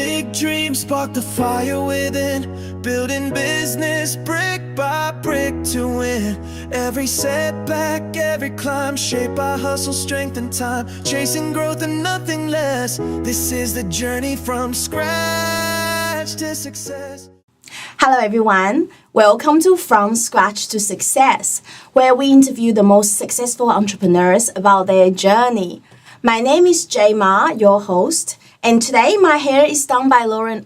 big dream, spark the fire within. Building business brick by brick to win. Every setback, every climb, shape our hustle, strength and time. Chasing growth and nothing less. This is the journey from scratch to success. Hello everyone, welcome to From Scratch to Success, where we interview the most successful entrepreneurs about their journey. My name is Jayma, your host, and today my hair is done by Laurent.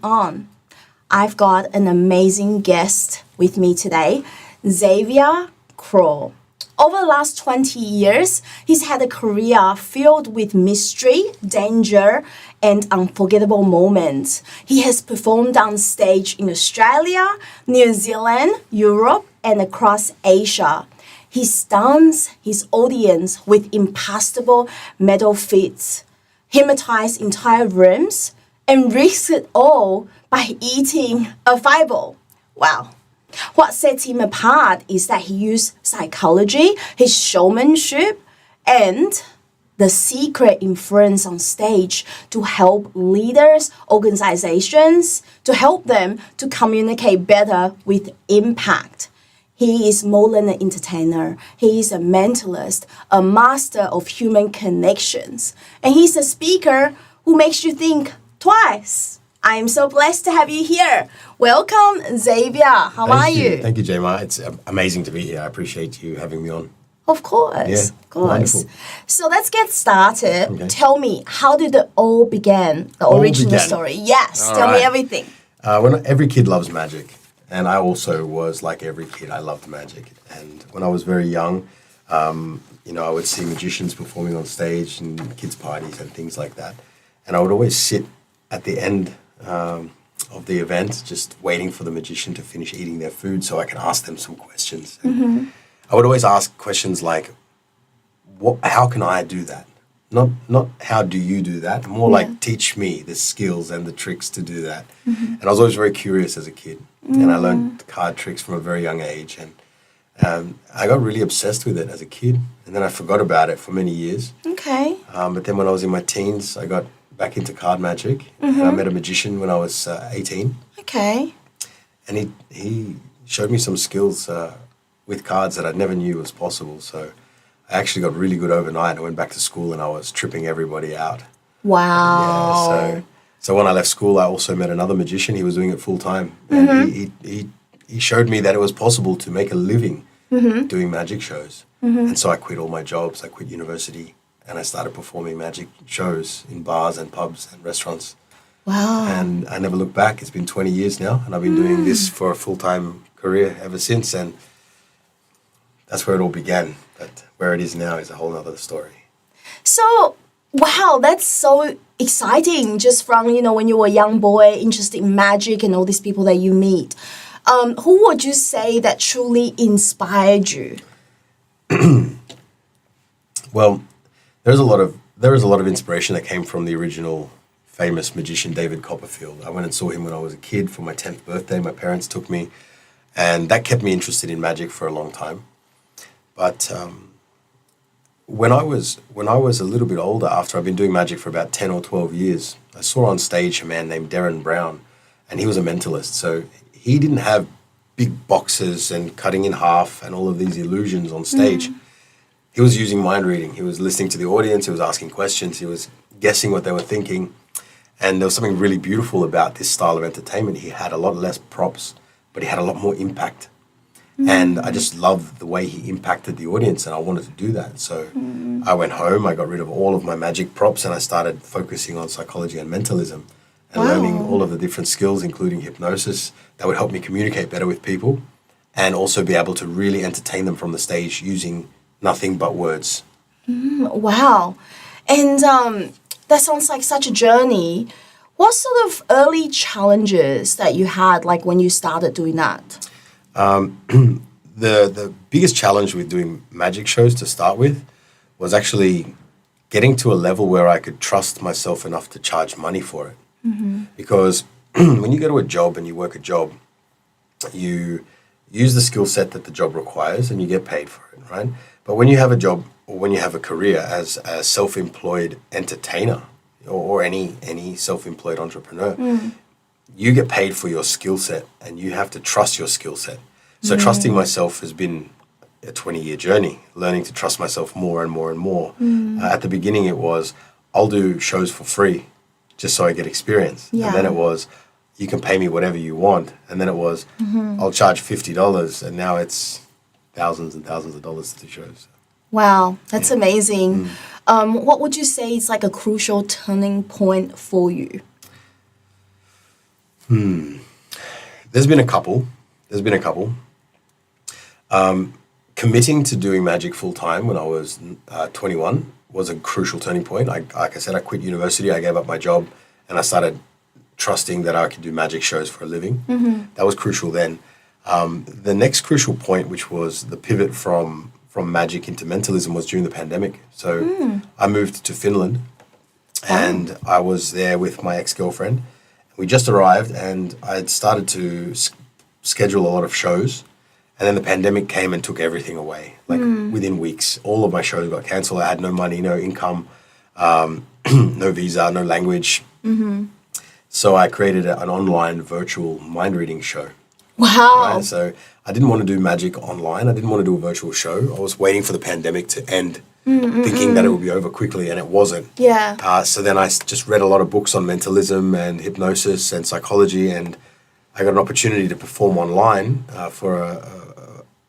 I've got an amazing guest with me today, Xavier Crow. Over the last 20 years, he's had a career filled with mystery, danger, and unforgettable moments. He has performed on stage in Australia, New Zealand, Europe, and across Asia. He stuns his audience with impossible mental feats, hypnotizes entire rooms, and risks it all by eating a fireball. Wow. What sets him apart is that he used psychology, his showmanship, and the secret influence on stage to help leaders, organizations, to help them to communicate better with impact. He is more than an entertainer. He is a mentalist, a master of human connections, and he's a speaker who makes you think twice. I am so blessed to have you here. Welcome, Xavier. How are you? Thank you, Jayma. It's amazing to be here. I appreciate you having me on. Of course, Yeah, of course. wonderful. So let's get started. Okay. Tell me, how did it all begin? The All original began. story. Yes, All tell me right. everything. Every kid loves magic, and I also was like every kid. I loved magic, and when I was very young, I would see magicians performing on stage and kids' parties and things like that, and I would always sit at the end of the event, just waiting for the magician to finish eating their food so I can ask them some questions. And I would always ask questions like, how can I do that? Not how do you do that? More like teach me the skills and the tricks to do that. And I was always very curious as a kid. And I learned card tricks from a very young age. And I got really obsessed with it as a kid. And then I forgot about it for many years. Okay. But then when I was in my teens, I got back into card magic. And I met a magician when I was 18. Okay. And he showed me some skills with cards that I never knew was possible. So I actually got really good overnight. I went back to school and I was tripping everybody out. Wow. Yeah, so when I left school, I also met another magician. He was doing it full time. And he showed me that it was possible to make a living doing magic shows. And so I quit all my jobs. I quit university. And I started performing magic shows in bars and pubs and restaurants. Wow. And I never looked back. It's been 20 years now, and I've been doing this for a full-time career ever since. And that's where it all began. But where it is now is a whole other story. So, wow, that's so exciting. Just from, when you were a young boy, interested in magic and all these people that you meet. Who would you say that truly inspired you? Well, there is a lot of inspiration that came from the original famous magician David Copperfield. I went and saw him when I was a kid for my 10th birthday. My parents took me, and that kept me interested in magic for a long time. But when I was a little bit older, after I've been doing magic for about 10 or 12 years, I saw on stage a man named Darren Brown, and he was a mentalist. So he didn't have big boxes and cutting in half and all of these illusions on stage. He was using mind reading. He was listening to the audience. He was asking questions. He was guessing what they were thinking. And there was something really beautiful about this style of entertainment. He had a lot less props, but he had a lot more impact. And I just loved the way he impacted the audience, and I wanted to do that. So I went home, I got rid of all of my magic props, and I started focusing on psychology and mentalism and learning all of the different skills, including hypnosis, that would help me communicate better with people and also be able to really entertain them from the stage using nothing but words. Wow. And that sounds like such a journey. What sort of early challenges that you had, like when you started doing that? The biggest challenge with doing magic shows to start with was actually getting to a level where I could trust myself enough to charge money for it. Because when you go to a job and you work a job, you use the skill set that the job requires and you get paid for it, right? But when you have a job or when you have a career as a self-employed entertainer, or any self-employed entrepreneur, you get paid for your skill set, and you have to trust your skill set. So trusting myself has been a 20-year journey, learning to trust myself more and more and more. At the beginning, it was, I'll do shows for free just so I get experience. Yeah. And then it was, you can pay me whatever you want. And then it was, I'll charge $50. And now it's thousands and thousands of dollars to do shows. Wow, that's amazing. What would you say is like a crucial turning point for you? There's been a couple. Committing to doing magic full time when I was 21 was a crucial turning point. Like I said, I quit university, I gave up my job, and I started trusting that I could do magic shows for a living. That was crucial then. The next crucial point, which was the pivot from magic into mentalism, was during the pandemic. So I moved to Finland, and I was there with my ex-girlfriend. We just arrived, and I had started to schedule a lot of shows. And then the pandemic came and took everything away. Like within weeks, all of my shows got cancelled. I had no money, no income, no visa, no language. So I created an online virtual mind reading show. Wow. Right? So I didn't want to do magic online. I didn't want to do a virtual show. I was waiting for the pandemic to end, thinking that it would be over quickly, and it wasn't. Yeah. So then I just read a lot of books on mentalism and hypnosis and psychology, and I got an opportunity to perform online for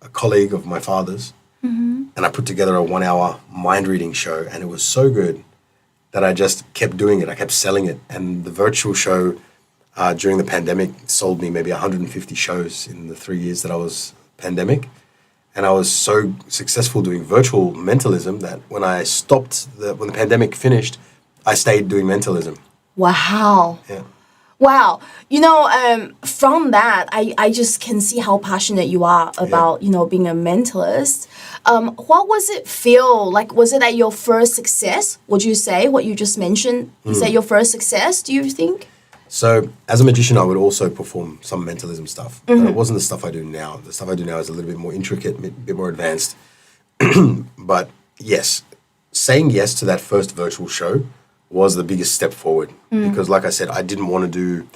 a colleague of my father's, and I put together a 1-hour mind reading show, and it was so good that I just kept doing it. I kept selling it, and the virtual show during the pandemic sold me maybe 150 shows in the 3 years that I was pandemic, and I was so successful doing virtual mentalism that when the pandemic finished, I stayed doing mentalism. Wow. Yeah. Wow. From that, I just can see how passionate you are about, being a mentalist. What was it feel like? Was it your first success? Would you say what you just mentioned? Is that your first success, do you think? So as a magician, I would also perform some mentalism stuff. But it wasn't the stuff I do now. The stuff I do now is a little bit more intricate, a bit more advanced. But yes, saying yes to that first virtual show was the biggest step forward, because like I said, I didn't want to do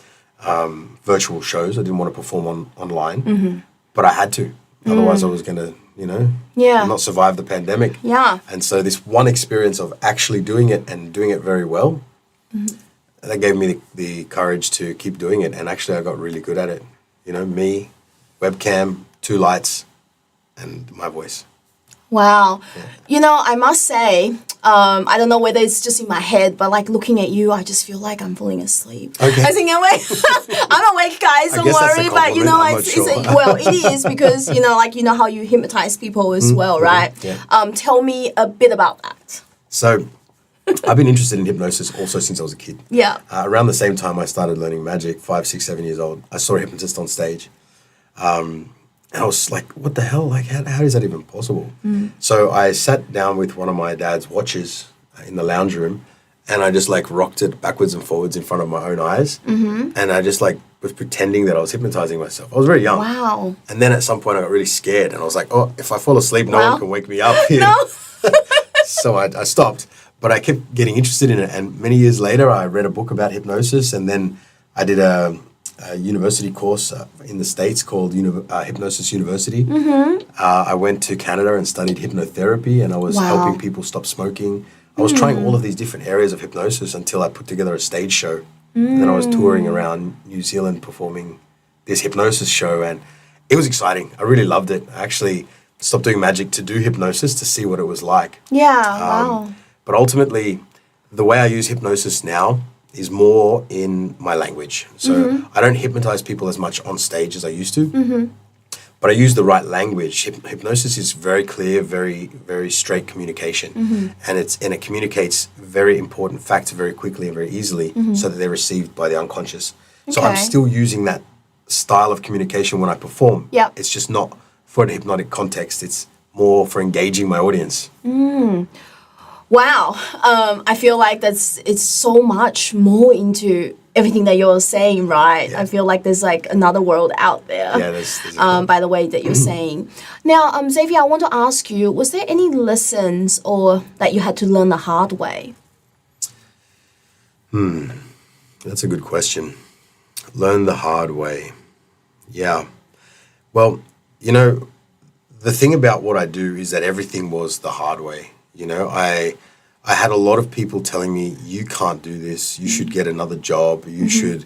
virtual shows. I didn't want to perform online, but I had to. Otherwise I was going to, not survive the pandemic. Yeah. And so this one experience of actually doing it and doing it very well, that gave me the courage to keep doing it. And actually I got really good at it. Me, webcam, 2 lights, and my voice. Wow. I must say, I don't know whether it's just in my head, but like looking at you, I just feel like I'm falling asleep. Okay. I think I'm awake, guys. Don't worry. But it is because how you hypnotize people as well, right? Yeah. Tell me a bit about that. So, I've been interested in hypnosis also since I was a kid. Yeah. Around the same time I started learning magic, 5, 6, 7 years old, I saw a hypnotist on stage. And I was like, what the hell? Like, how is that even possible? So I sat down with one of my dad's watches in the lounge room, and I just rocked it backwards and forwards in front of my own eyes. And I just was pretending that I was hypnotizing myself. I was very young. Wow. And then at some point I got really scared, and I was like, oh, if I fall asleep, no one can wake me up. No. So I stopped, but I kept getting interested in it. And many years later, I read a book about hypnosis, and then I did a university course in the States called Hypnosis University. I went to Canada and studied hypnotherapy, and I was helping people stop smoking. I was trying all of these different areas of hypnosis until I put together a stage show. And then I was touring around New Zealand performing this hypnosis show, and it was exciting. I really loved it. I actually stopped doing magic to do hypnosis to see what it was like. Yeah, wow. But ultimately, the way I use hypnosis now is more in my language. So I don't hypnotize people as much on stage as I used to, but I use the right language. Hypnosis is very clear, very, very straight communication, and it communicates very important facts very quickly and very easily, so that they're received by the unconscious. So I'm still using that style of communication when I perform. Yep. It's just not for the hypnotic context. It's more for engaging my audience. Wow. I feel like it's so much more into everything that you're saying, right? Yeah. I feel like there's another world out there. Yeah, there's by the way that you're saying. Now, Xavier, I want to ask you, was there any lessons or that you had to learn the hard way? That's a good question. Learn the hard way. Yeah. Well, you know, the thing about what I do is that everything was the hard way. You know, I had a lot of people telling me, you can't do this. You should get another job. You should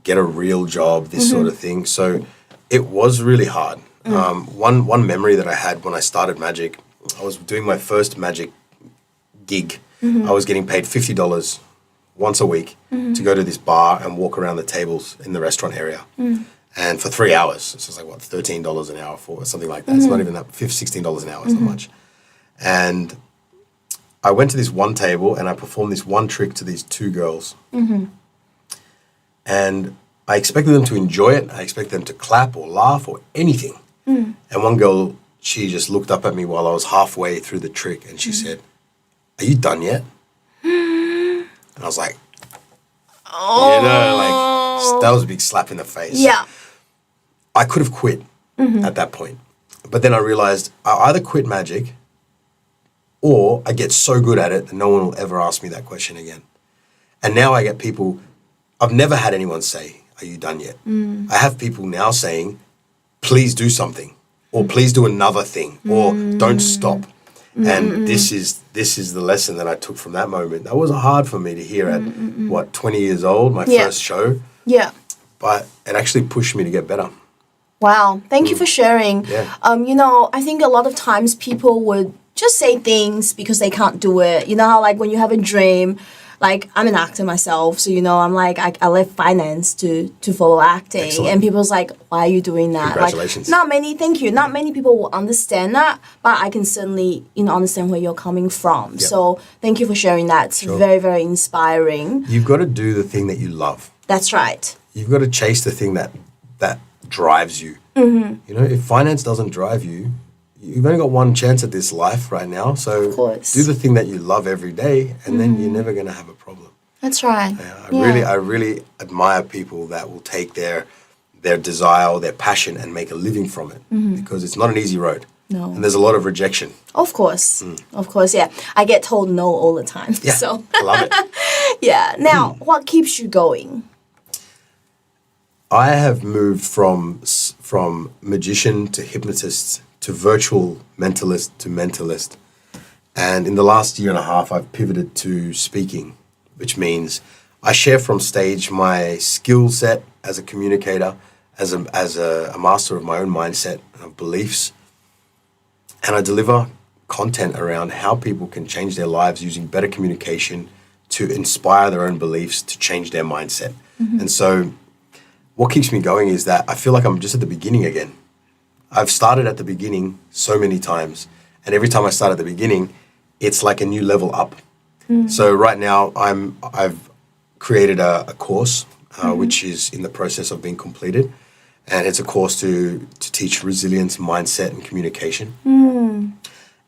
get a real job, this sort of thing. So it was really hard. One memory that I had when I started magic, I was doing my first magic gig. I was getting paid $50 once a week to go to this bar and walk around the tables in the restaurant area. And for 3 hours. So it's like, what, $13 an hour for something like that. It's not even that, $16 an hour, it's not much. And I went to this one table and I performed this one trick to these two girls. And I expected them to enjoy it. I expected them to clap or laugh or anything. And one girl, she just looked up at me while I was halfway through the trick and she said, "Are you done yet?" And I was like, you know, like, that was a big slap in the face. Yeah. I could have quit at that point. But then I realized I either quit magic or I get so good at it that no one will ever ask me that question again. And now I get people, I've never had anyone say, "Are you done yet?" I have people now saying, "Please do something," or "Please do another thing," or "Don't stop." And this is the lesson that I took from that moment. That was hard for me to hear at, 20 years old, my first show. Yeah. But it actually pushed me to get better. Wow. Thank you for sharing. Yeah. You know, I think a lot of times people would just say things because they can't do it. You know how, like, when you have a dream, like, I'm an actor myself, so, you know, I'm like, I left finance to follow acting. Excellent. And people's like, "Why are you doing that?" Congratulations. Like, thank you. Not many people will understand that, but I can certainly, you know, understand where you're coming from. Yep. So thank you for sharing that. It's very, very inspiring. You've got to do the thing that you love. That's right. You've got to chase the thing that drives you. You know, if finance doesn't drive you, you've only got one chance at this life right now. So Of course. do the thing that you love every day, and then you're never going to have a problem. That's right. I really admire people that will take their desire or their passion and make a living from it, because it's not an easy road. No. And there's a lot of rejection. Of course. Of course, yeah. I get told no all the time. Yeah, So, I love it. yeah. Now, what keeps you going? I have moved from magician to hypnotist to virtual mentalist to mentalist. And in the last year and a half, I've pivoted to speaking, which means I share from stage my skill set as a communicator, as a master of my own mindset and of beliefs. And I deliver content around how people can change their lives using better communication to inspire their own beliefs, to change their mindset. And so what keeps me going is that I feel like I'm just at the beginning again. I've started at the beginning so many times, and every time I start at the beginning, it's like a new level up. So right now, I've created a course which is in the process of being completed, and it's a course to teach resilience, mindset, and communication.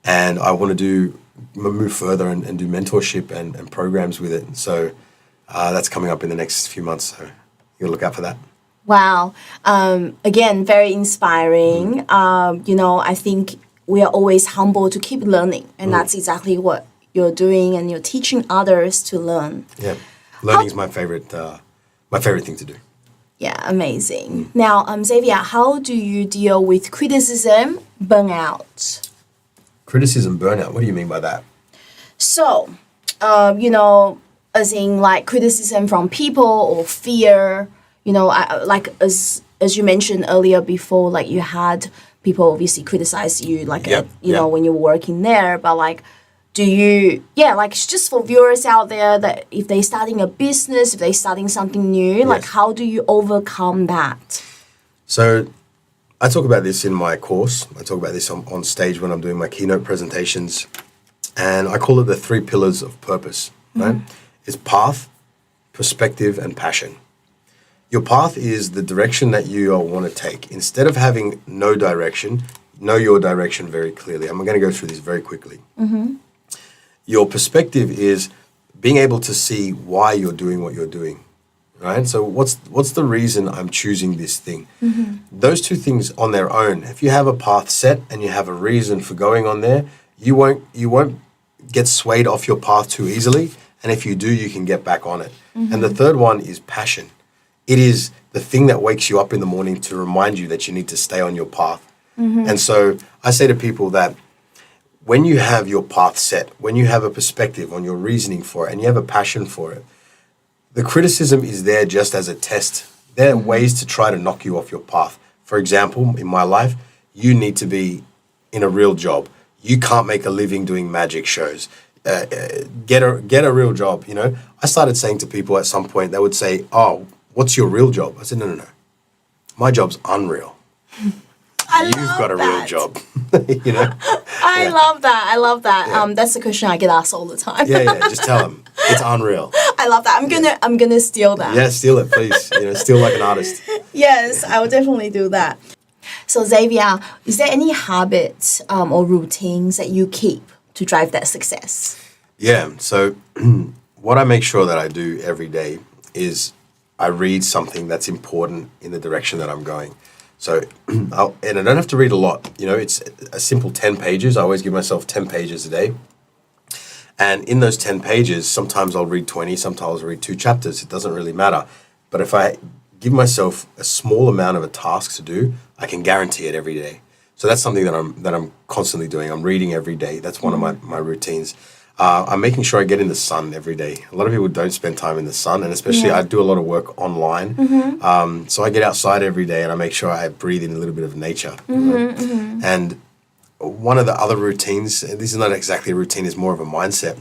And I want to move further and do mentorship and programs with it. So that's coming up in the next few months. So you'll look out for that. Wow. Again, very inspiring. You know, I think we are always humble to keep learning, and that's exactly what you're doing, and you're teaching others to learn. Yeah, learning is my favorite thing to do. Yeah, amazing. Now, Xavier, how do you deal with criticism, burnout? Criticism, burnout. What do you mean by that? So, you know, as in like criticism from people or fear. You know, like as you mentioned earlier before, like you had people obviously criticize you, like you know, when you were working there. But like, do you, like just for viewers out there that if they're starting a business, if they're starting something new, like how do you overcome that? So I talk about this in my course. I talk about this on stage when I'm doing my keynote presentations, and I call it the 3 pillars of purpose. Right? It's path, perspective, and passion. Your path is the direction that you want to take. Instead of having no direction, know your direction very clearly. I'm going to go through these very quickly. Your perspective is being able to see why you're doing what you're doing, right? So what's the reason I'm choosing this thing? Those two things on their own, if you have a path set and you have a reason for going on there, you won't get swayed off your path too easily, And if you do, you can get back on it. And the third one is passion. It is the thing that wakes you up in the morning to remind you that you need to stay on your path. And so I say to people that when you have your path set, when you have a perspective on your reasoning for it, and you have a passion for it, the criticism is there just as a test. There are ways to try to knock you off your path. For example, in my life, you need to be in a real job. You can't make a living doing magic shows. Get a real job, you know. I started saying to people at some point, they would say, "Oh, what's your real job?" I said, no. My job's unreal. You've got a real job, you know. I love that. Yeah. That's the question I get asked all the time. Yeah. Just tell them it's unreal. I love that. I'm gonna steal that. Yeah, steal it, please. You know, steal like an artist. Yes, I will definitely do that. So Xavier, is there any habits or routines that you keep to drive that success? Yeah. So what I make sure that I do every day is I read something that's important in the direction that I'm going. So, and I don't have to read a lot. You know, it's a simple 10 pages. I always give myself 10 pages a day. And in those 10 pages, sometimes I'll read 20, sometimes I'll read 2 chapters. It doesn't really matter. But if I give myself a small amount of a task to do, I can guarantee it every day. So that's something that I'm constantly doing. I'm reading every day. That's one of my routines. I'm making sure I get in the sun every day. A lot of people don't spend time in the sun, and especially I do a lot of work online. So I get outside every day and I make sure I breathe in a little bit of nature. And one of the other routines, and this is not exactly a routine, it's more of a mindset.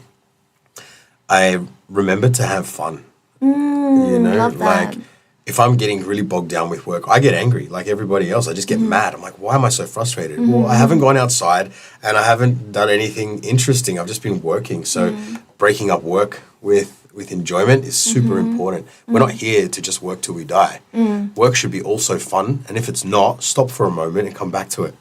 I remember to have fun. You know, love that. like if I'm getting really bogged down with work, I get angry like everybody else. I just get mad. I'm like, why am I so frustrated? Well, I haven't gone outside and I haven't done anything interesting. I've just been working. So breaking up work with enjoyment is super important. We're not here to just work till we die. Work should be also fun. And if it's not, stop for a moment and come back to it.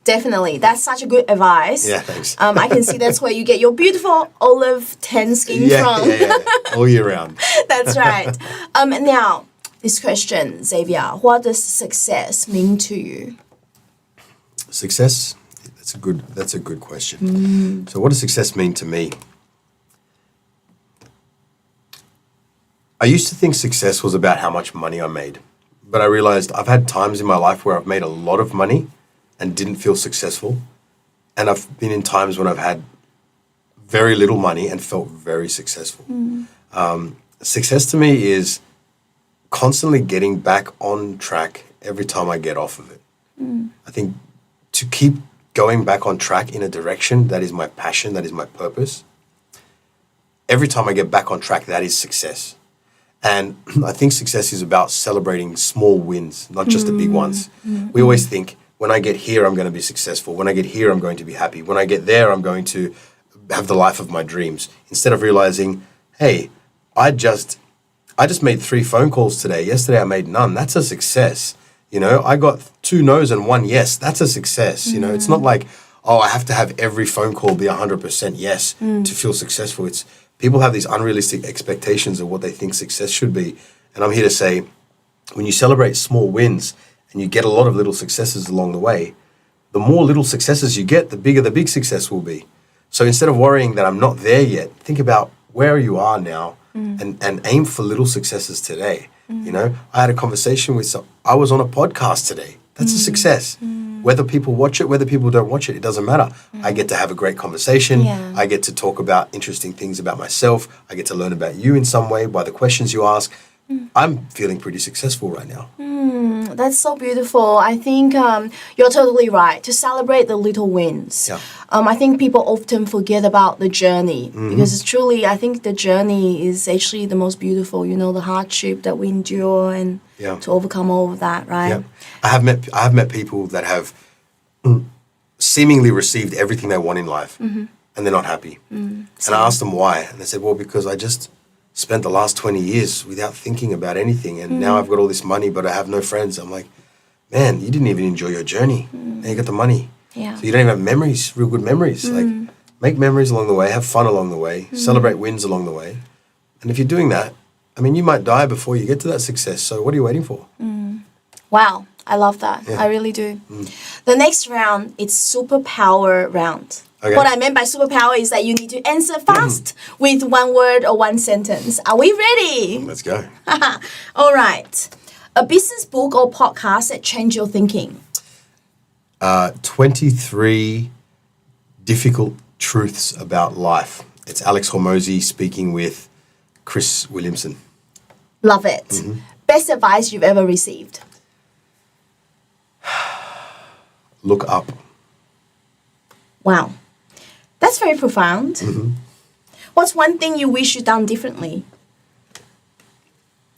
Definitely. That's such a good advice. Yeah, thanks. I can see that's where you get your beautiful olive tan skin from. Yeah. All year round. That's right. Now, this question, Xavier, what does success mean to you? Success? That's a good question. So what does success mean to me? I used to think success was about how much money I made. But I realized I've had times in my life where I've made a lot of money and didn't feel successful. And I've been in times when I've had very little money and felt very successful. Success to me is constantly getting back on track every time I get off of it. I think to keep going back on track in a direction that is my passion, that is my purpose, every time I get back on track, that is success. And I think success is about celebrating small wins, not just the big ones. We always think, when I get here, I'm going to be successful. When I get here, I'm going to be happy. When I get there, I'm going to have the life of my dreams. Instead of realizing, hey, I just made 3 phone calls today. Yesterday, I made none. That's a success. You know, I got 2 no's and 1 yes. That's a success. You know, it's not like, oh, I have to have every phone call be 100% yes to feel successful. It's people have these unrealistic expectations of what they think success should be. And I'm here to say, when you celebrate small wins and you get a lot of little successes along the way, the more little successes you get, the bigger the big success will be. So instead of worrying that I'm not there yet, think about where you are now and aim for little successes today. You know, I had a conversation with I was on a podcast today. That's a success. Whether people watch it, whether people don't watch it, it doesn't matter. I get to have a great conversation. I get to talk about interesting things about myself. I get to learn about you in some way by the questions you ask. I'm feeling pretty successful right now. That's so beautiful. I think you're totally right to celebrate the little wins. I think people often forget about the journey because it's truly, I think the journey is actually the most beautiful, you know, the hardship that we endure and to overcome all of that, right? I have met people that have seemingly received everything they want in life and they're not happy. And I asked them why. And they said, well, because I just spent the last 20 years without thinking about anything. And now I've got all this money, but I have no friends. I'm like, man, you didn't even enjoy your journey. Now you got the money. So you don't even have memories, real good memories. Like, make memories along the way, have fun along the way, celebrate wins along the way. And if you're doing that, I mean, you might die before you get to that success. So what are you waiting for? Wow, I love that. I really do. The next round, it's superpower round. Okay. What I meant by superpower is that you need to answer fast with one word or one sentence. Are we ready? Let's go. All right. A business book or podcast that changed your thinking. 23 difficult truths about life. It's Alex Hormozy speaking with Chris Williamson. Love it. Best advice you've ever received. Look up. Wow. That's very profound. What's one thing you wish you'd done differently?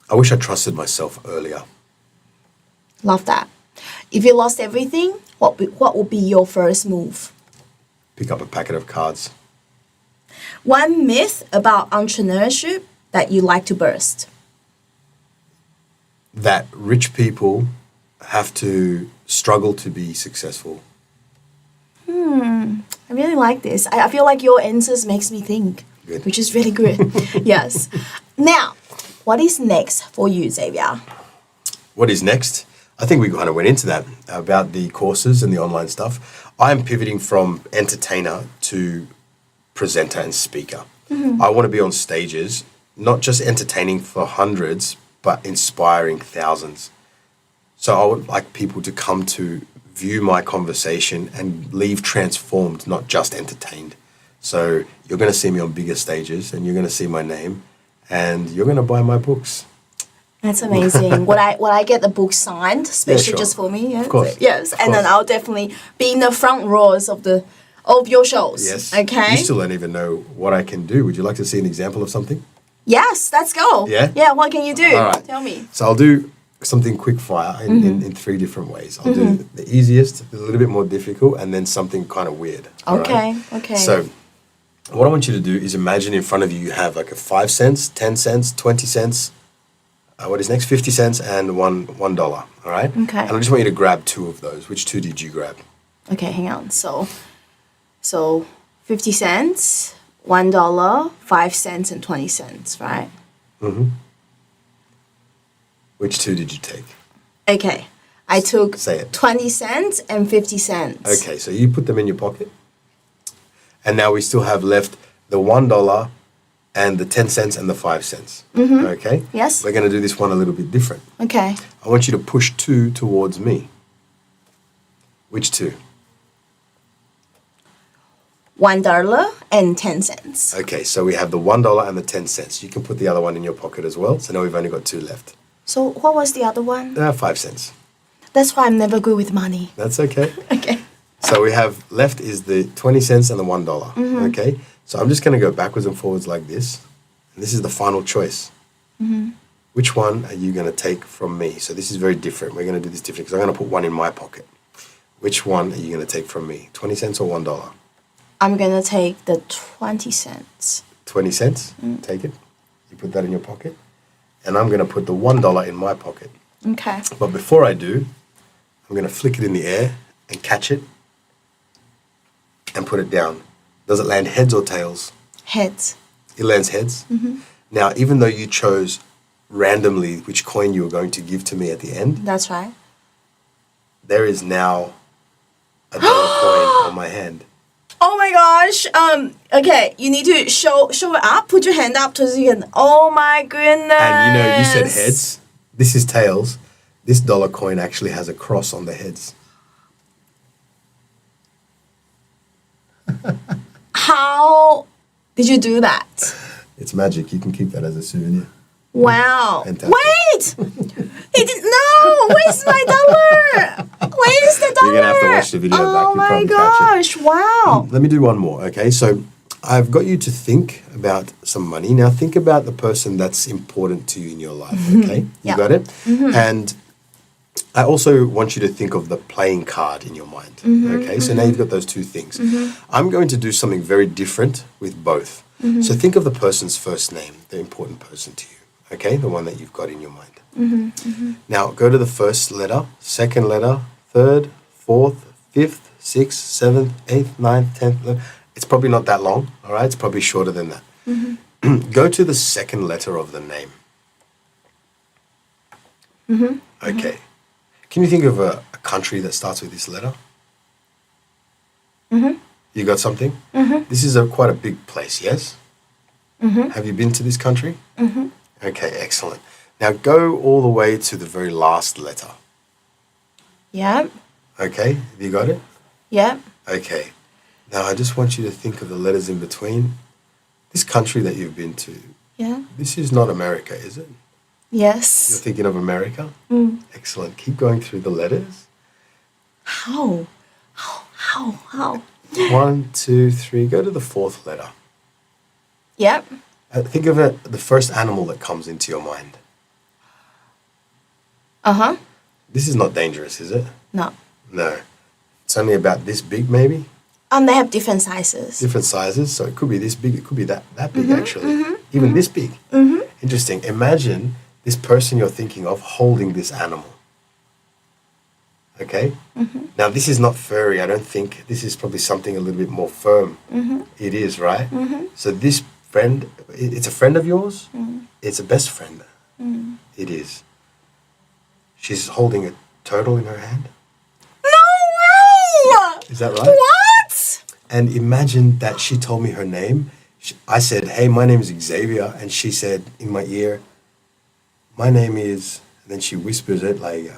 I wish I trusted myself earlier. Love that. If you lost everything, what would be your first move? Pick up a packet of cards. One myth about entrepreneurship that you like to burst. That rich people have to struggle to be successful. I really like this. I feel like your answers makes me think, Good. which is really good. Yes. Now, what is next for you, Xavier? What is next? I think we kind of went into that about the courses and the online stuff. I'm pivoting from entertainer to presenter and speaker. I want to be on stages, not just entertaining for hundreds, but inspiring thousands. So I would like people to come to view my conversation and leave transformed, not just entertained. So you're going to see me on bigger stages and you're going to see my name and you're going to buy my books. That's amazing. Would I get the book signed, especially sure. just for me? Yeah? Of course. Yes, Of and then course. I'll definitely be in the front rows of your shows. Yes. Okay. You still don't even know what I can do. Would you like to see an example of something? Yes, let's go. Yeah? Yeah, what can you do? All right. Tell me. So I'll do something quick fire in 3 different ways. I'll do the easiest, a little bit more difficult, and then something kind of weird. all Okay, right? okay. So what I want you to do is imagine in front of you, you have like a 5 cents, 10 cents, 20 cents, what is next? 50 cents and $1. All right? Okay. And I just want you to grab 2 of those. Which 2 did you grab? Okay, hang on. So 50 cents, $1, 5 cents, and 20 cents, right? Which 2 did you take? Okay. I took Say it. 20 cents and 50 cents. Okay, so you put them in your pocket. And now we still have left the $1 and the 10 cents and the 5 cents. Okay? Yes. We're going to do this one a little bit different. Okay. I want you to push 2 towards me. Which 2? $1 and 10 cents. Okay, so we have the $1 and the 10 cents. You can put the other one in your pocket as well. So now we've only got 2 left. So what was the other one? 5 cents. That's why I'm never good with money. That's okay. Okay. So we have left is the 20 cents and the $1. Okay? So I'm just going to go backwards and forwards like this. And this is the final choice. Which one are you going to take from me? So this is very different. We're going to do this different because I'm going to put one in my pocket. Which one are you going to take from me? 20 cents or $1? I'm going to take the 20 cents. 20 cents? Take it. You put that in your pocket. And I'm going to put the $1 in my pocket. Okay. But before I do, I'm going to flick it in the air and catch it and put it down. Does it land heads or tails? Heads. It lands heads. Now, even though you chose randomly which coin you were going to give to me at the end, That's right. there is now a dollar coin on my hand. Oh my gosh. Okay, you need to show it up. Put your hand up so you can. Oh my goodness. And you said heads. This is tails. This dollar coin actually has a cross on the heads. How did you do that? It's magic. You can keep that as a souvenir. Wow. Fantastic. Wait! He didn't. No! Where's my dollar? Where's the dollar? You're going to have to watch the video back. Oh You'll my probably catch gosh! Wow. Let me do one more, okay? So I've got you to think about some money. Now think about the person that's important to you in your life, okay? Yeah. You got it? And I also want you to think of the playing card in your mind, okay? So now you've got those 2 things. I'm going to do something very different with both. So think of the person's first name, the important person to you, okay? The one that you've got in your mind. Now go to the first letter, second letter, third, fourth, fifth, sixth, seventh, eighth, ninth, 10th. 11th. It's probably not that long, all right? It's probably shorter than that. Go to the second letter of the name. Okay. Can you think of a country that starts with this letter? You got something? Mm-hmm. This is quite a big place, yes? Mm-hmm. Have you been to this country? Mm-hmm. Okay, excellent. Now go all the way to the very last letter. Yep. Okay, have you got it? Yep. Okay. Now I just want you to think of the letters in between. This country that you've been to, Yeah. this is not America, is it? You're Yes. thinking of America? Excellent. Keep going through the letters. How? How? 1, 2, 3. Go to the fourth letter. Yep. Think of it, the first animal that comes into your mind. Uh-huh. This is not dangerous, is it? No. No. It's only about this big, maybe? They have different sizes. Different sizes. So it could be this big, it could be that big, actually. Even this big. Interesting. Imagine this person you're thinking of holding this animal. Okay? Now, this is not furry, I don't think. This is probably something a little bit more firm. It is, right? So this friend, it's a friend of yours? It's a best friend. It is. She's holding a turtle in her hand? No way! Is that right? What? And imagine that she told me her name. I said, hey, my name is Xavier. And she said in my ear, my name is, and then she whispers it like,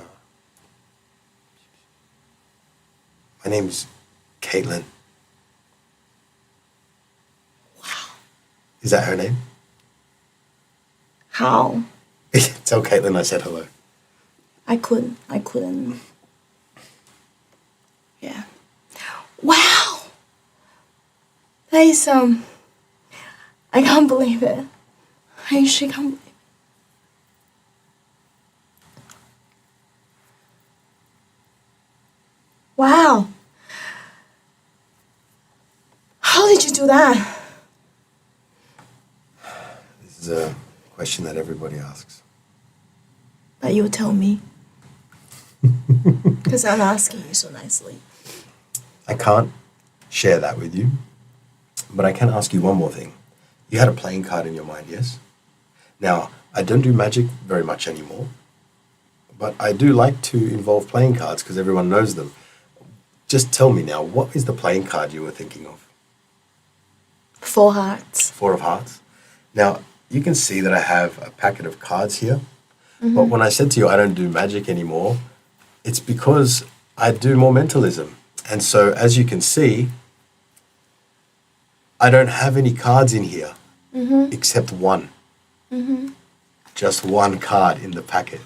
my name is Caitlin. Wow. Is that her name? How? Tell Caitlin I said hello. I couldn't. Yeah. Wow. That is, I can't believe it. I actually can't believe it. Wow. How did you do that? This is a question that everybody asks. But you tell me. Because I'm asking you so nicely. I can't share that with you, but I can ask you one more thing. You had a playing card in your mind, yes? Now, I don't do magic very much anymore, but I do like to involve playing cards because everyone knows them. Just tell me now, what is the playing card you were thinking of? 4 hearts. 4 of hearts. Now, you can see that I have a packet of cards here, but when I said to you I don't do magic anymore, it's because I do more mentalism. And so, as you can see, I don't have any cards in here except one. Just one card in the packet.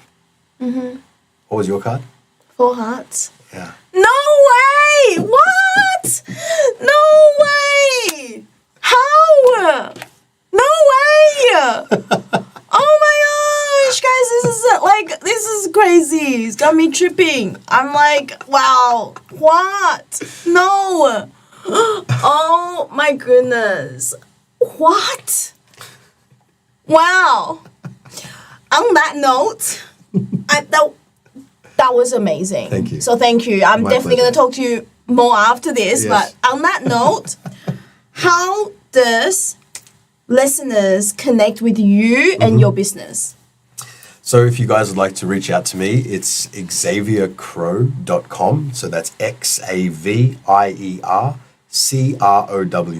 What was your card? 4 hearts. Yeah. No way! What? No way! How? No way! Oh my gosh, guys, this is crazy. It's got me tripping. I'm like, wow, what? No. Oh my goodness. What? Wow. On that note, that was amazing. Thank you. So thank you. I'm My definitely going to pleasure. talk to you more after this. Yes. But on that note, how does listeners connect with you and your business? So if you guys would like to reach out to me, it's xaviercrow.com. So that's XAVIERCROW,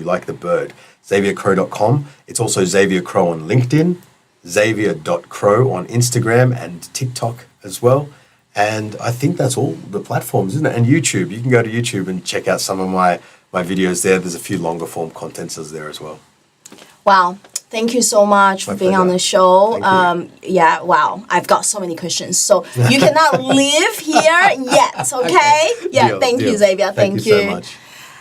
like the bird. xaviercrow.com. It's also Xavier Crow on LinkedIn, xavier.crow on Instagram and TikTok as well. And I think that's all the platforms, isn't it? And YouTube. You can go to YouTube and check out some of my videos there. There's a few longer form contents there as well. Wow. Thank you so much for being on the show. Yeah, wow. I've got so many questions. So you cannot leave here yet, okay? Yeah, Deal, thank you, deal. Xavier. Thank you. So much.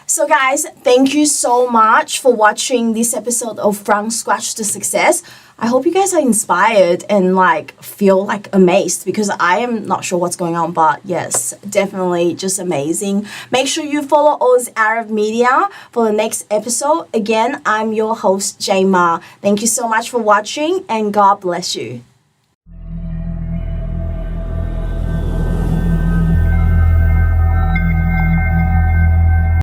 So guys, thank you so much for watching this episode of From Scratch to Success. I hope you guys are inspired and feel amazed because I am not sure what's going on, but yes, definitely just amazing. Make sure you follow Oz Arab Media for the next episode. Again, I'm your host, Jay Ma. Thank you so much for watching and God bless you.